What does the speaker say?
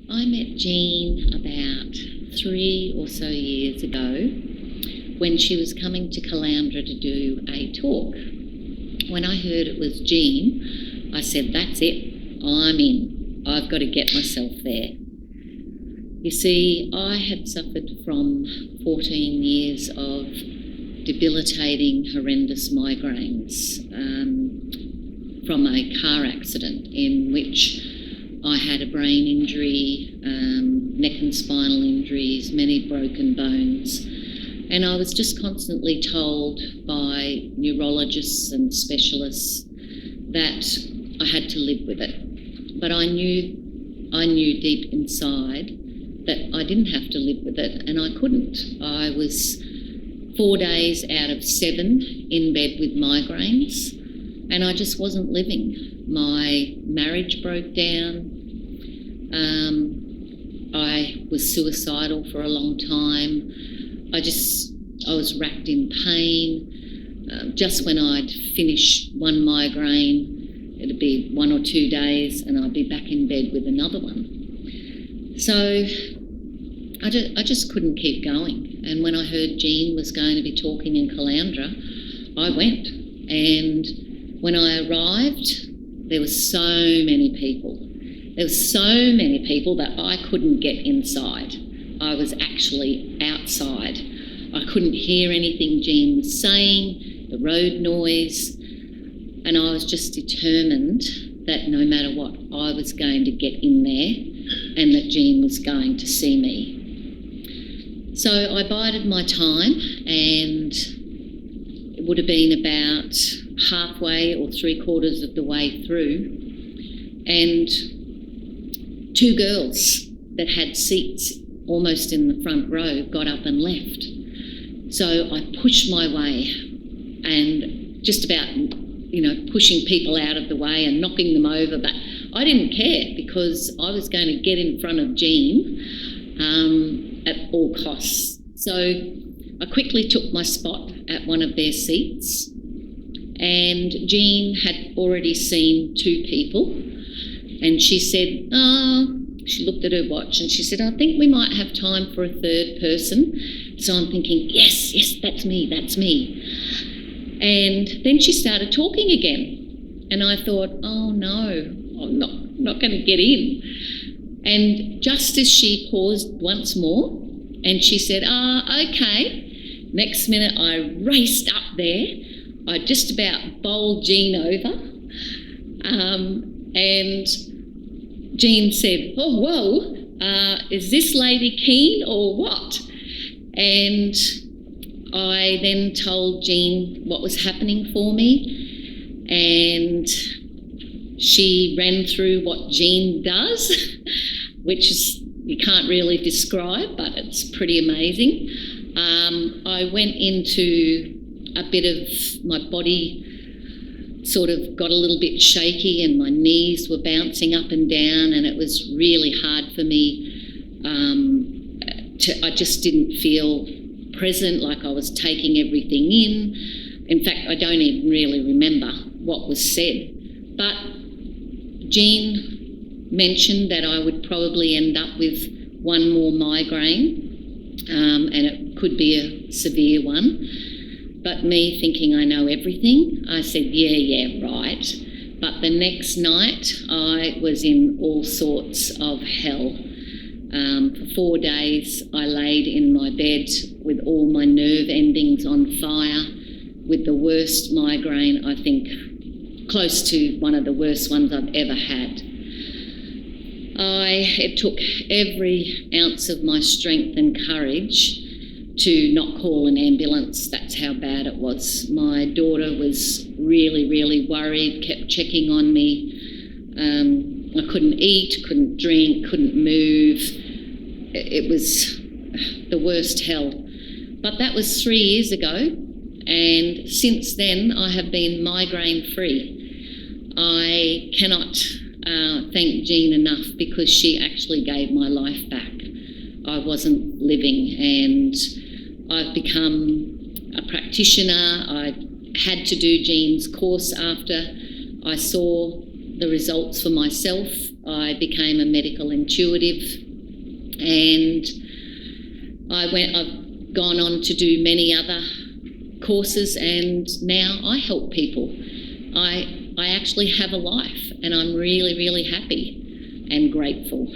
I met Jean about 3 or so years ago when she was coming to Caloundra to do a talk. When I heard it was Jean, I said, that's it, I'm in. I've got to get myself there. You see, I had suffered from 14 years of debilitating, horrendous migraines from a car accident in which I had a brain injury, neck and spinal injuries, many broken bones, and I was just constantly told by neurologists and specialists that I had to live with it. But I knew deep inside that I didn't have to live with it, and I couldn't. I was 4 days out of 7 in bed with migraines, and I just wasn't living. My marriage broke down. I was suicidal for a long time. I was racked in pain. Just when I'd finish one migraine, it'd be 1 or 2 days and I'd be back in bed with another one. So I just couldn't keep going. And when I heard Jean was going to be talking in Caloundra, I went. And when I arrived, there were so many people. There were so many people that I couldn't get inside. I was actually outside. I couldn't hear anything Jean was saying, the road noise, and I was just determined that no matter what, I was going to get in there and that Jean was going to see me. So I bided my time, and it would have been about halfway or 3/4 of the way through, and 2 girls that had seats almost in the front row got up and left. So I pushed my way and just about, pushing people out of the way and knocking them over, but I didn't care because I was going to get in front of Jean at all costs. So I quickly took my spot at one of their seats, and Jean had already seen 2 people. And she said, she looked at her watch and she said, I think we might have time for a 3rd person. So I'm thinking, yes, that's me. And then she started talking again. And I thought, oh no, I'm not going to get in. And just as she paused once more and she said, okay, next minute I raced up there. I just about bowled Jean over. And Jean said, oh, whoa, is this lady keen or what? And I then told Jean what was happening for me, and she ran through what Jean does, which is, you can't really describe, but it's pretty amazing. I went into a bit of my body sort of got a little bit shaky and my knees were bouncing up and down, and it was really hard for me. I just didn't feel present, like I was taking everything in. In fact, I don't even really remember what was said. But Jean mentioned that I would probably end up with 1 more migraine, and it could be a severe one. But me thinking I know everything, I said, yeah, right. But the next night I was in all sorts of hell. For 4 days I laid in my bed with all my nerve endings on fire, with the worst migraine, I think, close to one of the worst ones I've ever had. It took every ounce of my strength and courage to not call an ambulance. That's how bad it was. My daughter was really, really worried, kept checking on me. I couldn't eat, couldn't drink, couldn't move. It was the worst hell. But that was 3 years ago, and since then I have been migraine free. I cannot thank Jean enough, because she actually gave my life back. I wasn't living, and I've become a practitioner. I had to do Jean's course after I saw the results for myself I became a medical intuitive, and I've gone on to do many other courses, and now I help people. I actually have a life, and I'm really, really happy and grateful.